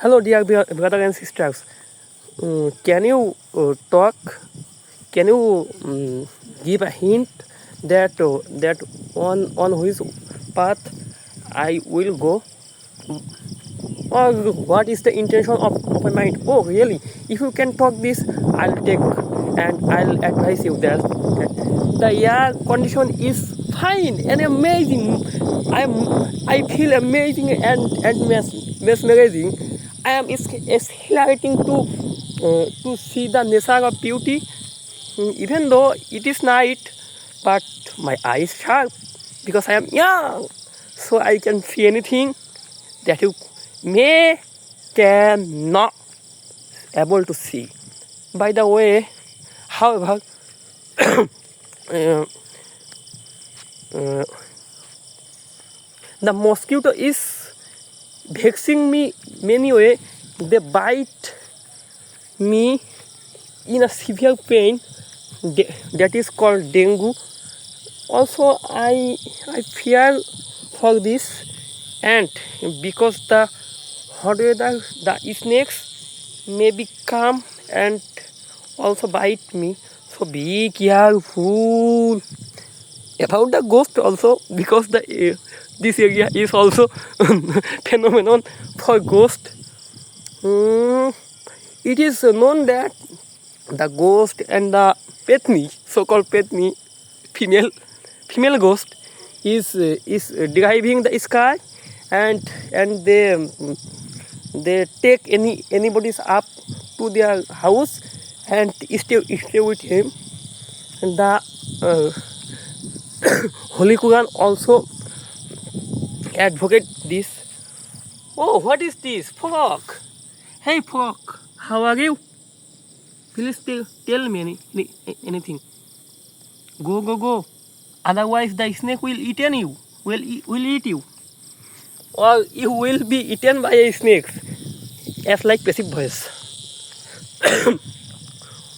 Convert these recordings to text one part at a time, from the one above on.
Hello, dear brother and sisters. Can you talk? Can you give a hint that on which path I will go, or what is the intention of my mind? Oh, really? If you can talk this, I'll take and I'll advise you that the air condition is fine and amazing. I feel amazing and mesmerizing. I am exhilarating to see the nature of beauty, even though it is night, but my eyes sharp because I am young, so I can see anything that you may cannot able to see. By the way, however, uh, uh, the mosquito is vexing me many way. They bite me in a severe pain that is called dengue. Also, I fear for this, and because the hot weather, the snakes may become and also bite me. So be careful about the ghost also, because this area is also phenomenon for ghost. It is known that the ghost and the petni, so-called petni, female ghost, is driving the sky, and they take anybody's up to their house and stay with him. And the Holy Quran also advocate this. Oh, what is this? Frog. Hey, frog. How are you? Please tell me anything. Go. Otherwise, the snake will eat you. Will eat you. Or you will be eaten by a snake. As like passive voice.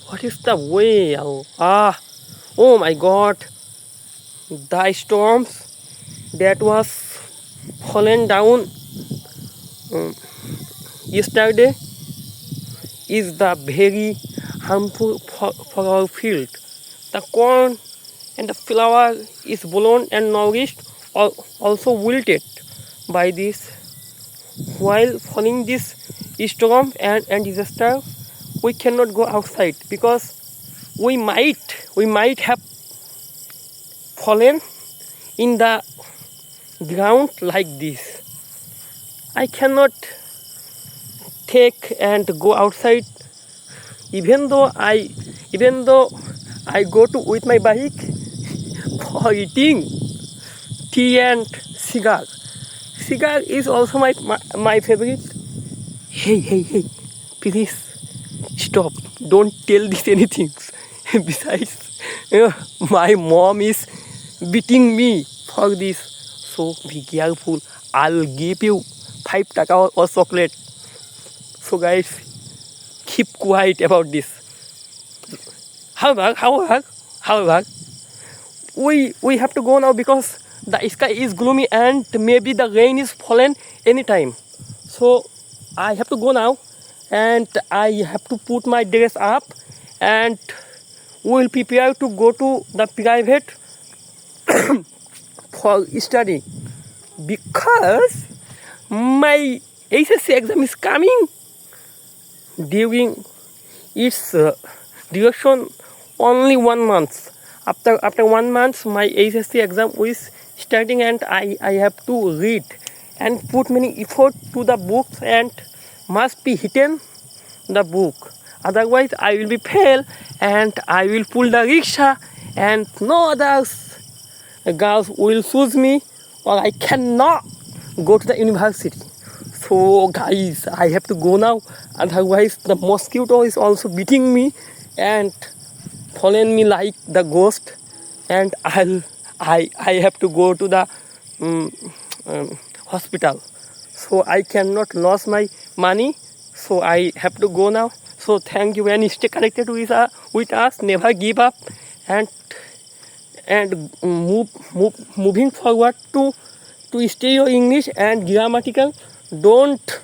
What is the way? Oh my God. The storms that was fallen down yesterday is the very harmful for our field. The corn and the flower is blown and nourished, also wilted by this. While following this storm and disaster, we cannot go outside because we might have fallen in the ground like this. I cannot take and go outside, even though I go to with my bike for eating tea and cigar. Cigar is also my favorite. Hey, please stop. Don't tell this anything. Besides, my mom is beating me for this. So be careful. I'll give you 5 taka or chocolate. So guys, keep quiet about this. However, we have to go now because the sky is gloomy and maybe the rain is fallen anytime. So I have to go now, and I have to put my dress up, and we will prepare to go to the private for study, because my HSC exam is coming during its duration only 1 month. After 1 month, my HSC exam is starting, and I have to read and put many effort to the books and must be hidden the book. Otherwise, I will be fail and I will pull the rickshaw, and no others girls will choose me, or I cannot go to the university. So guys, I have to go now. Otherwise, the mosquito is also beating me and following me like the ghost, and I have to go to the hospital. So I cannot lose my money. So I have to go now. So thank you, and stay connected with us. Never give up, and moving forward to stay your English and grammatical. Don't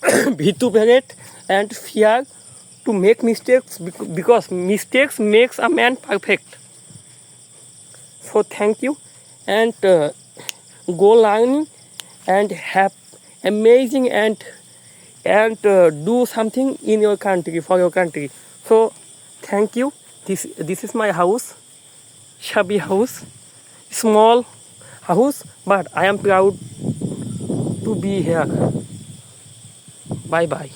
vituperate and fear to make mistakes because mistakes makes a man perfect. So thank you, and go learning and have amazing and do something in your country for your country. So thank you. This is my house, shabby house, small house, but I am proud to be here. Bye bye.